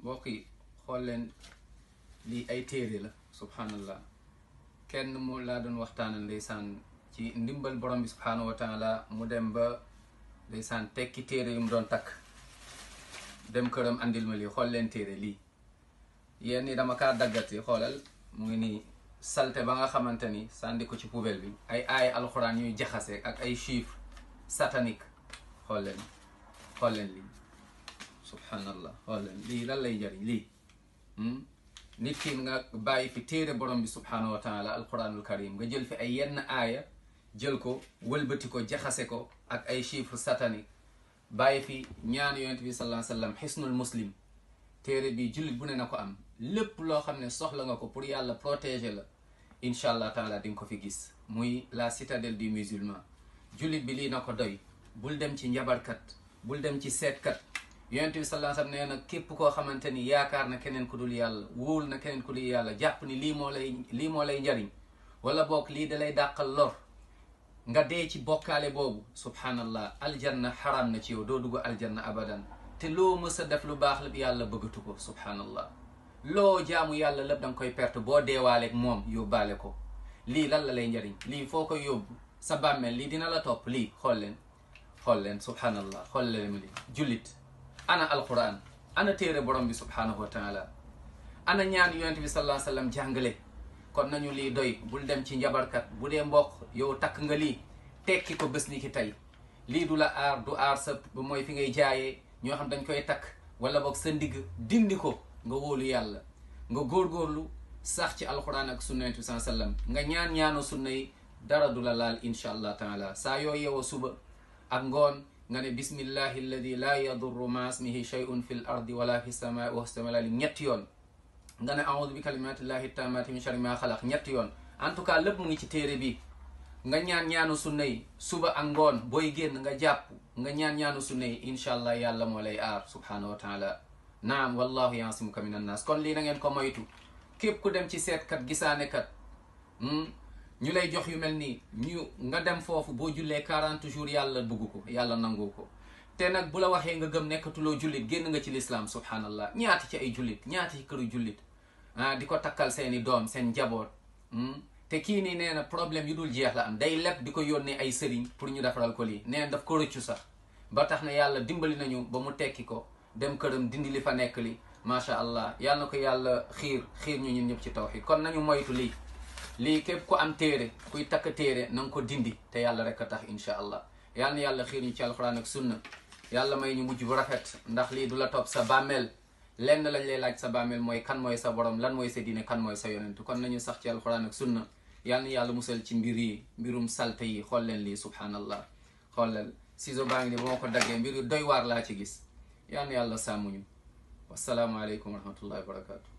mbokk yi xool leen lii ay téere la subhanallah kenn mu laa doon waxtaanal ndeysaan ci ndimbal borom bi subhanahu wa taala mu dem ba ndeysaan tekki téere yu mu doon takk dem këram andil ma lii xool leen téere lii yéen ni dama kaa daggati xoolal mu ngi nii salte ba nga xamante ni sànni ko ci poubelle bi ay aaya alxuraan ñuy jaxase ak ay chiffres satanique xool leen lii subhanallah xool leen lii lan lay jariñ lii nit ki nga bàyyi fi téere borom bi subhanahu wa taala alquranul karim nga jël fi ay yenn aaya jël ko wëlbati ko jaxase ko ak ay chiffres satanique bàyyi fi ñaan yonent bi sallallahu alayhi wa sallam xisnul muslim téere bi jullit bu ne na ko am lépp loo xam ne soxla nga ko pour yàlla protéger la incha allah taala di nga ko fi gis muy la citadelle du musulman jullit bi lii na ko doy bul dem ci njabarkat bul dem ci seetkat yonent bi sallallahu alayhi wa sallam nee na képp koo xamante ni yaakaar na keneen ku dul yàlla wóol na keneen ku dul yàlla jàpp ni lii moo lay njariñ wala boog lii da lay dàqal lor nga dee ci bokkaale boobu subhanallah aljanna xaram na ci yow doo dugg aljanna abadan te loo mës a def lu baax lépp yàlla bëggatu ko subhanallah loo jaamu yàlla lépp da nga koy perte boo deewaaleeg moom yóbbaale ko lii lan la lay njariñ lii foo koy yóbbu sa bàmmeel lii dina la topp lii xool leen subhanallah xool leen lii jullit ana alquran ana téere borom bi subhanahu wa taala ana ñaan yonent bi sallallahu alayhi wa sallam jàngale kon nañu lii doy bul dem ci njabarkat bu dee mbokk yow takk nga lii tekki ko bés ni ki tey lii du la aar du aar sa mooy fi ngay jaayee ñoo xam dañ koy takk wala boog sa ndigg dindi ko nga wóolu yàlla nga góorgóorlu sax ci alquran ak sunna yonent bi sallallahu alayhi wa sallam nga ñaanu sunna yi dara du la laal insha allah taala saa yoo yeewoo suba ak ngoon nga ne bismillahi alladi laa yadurru ma ismihi shay'un fi l ardi wala fi samai wa samalaali ñetti yoon nga ne a'udhu bi kalimatillahi tammati min sharri ma xalaq ñetti yoon en tout cas lépp mu ngi ci téere bi nga ñaanu sunna yi suba ak ngoon booy génn nga jàpp nga ñaanu sunna yi incha allah yàlla moo lay aar subhanahu wa taala naam wallahu yaasimuka min annas kon lii na ngeen ko moytu képp ku dem ci seetkat gisaanekat ñu lay jox yu mel nii nga dem foofu boo jullee 40 jours yàlla bugg ko yàlla nangu ko te nag bu la waxee nga gëm nekkatuloo jullit génn nga ci lislaam subhanallah ñaati ci ay jullit ñaati ci këru jullit di ko takkal seeni doom seen njaboot te kii nii nee na problème yu dul jeex la am day leb di ko yónnee ay sëriñ pour ñu defaral ko lii nee na daf ko rëccu sax ba tax na yàlla dimbali nañu ba mu tekki ko dem këram dindi li fa nekk li macha allah yàlla na ko yàlla xiir ñu ñun ñëpp ci tawhid kon nañu moytu lii képp ku am téere kuy takk téere na nga ko dindi te yàlla rek a tax incha allah yàlla na yàlla xiir ñu ci alquran ak sunna yàlla may ñu mujj bu rafet ndax lii du la topp sa bàmmeel lenn lañ lay laaj sa bàmmeel mooy kan mooy sa borom lan mooy sa diine kan mooy sa yonent kon nañu sax ci alquran ak sunna yàlla na yàlla musal ci mbirum salte yi xool leen lii subhanallah xool leen ciseau baa ngi ni ba ma ko daggee mbir yu doy waar laa ci gis yàlla na yàlla sàmmuñu wasalaamualeykum wa rahmatullahi wa barakatu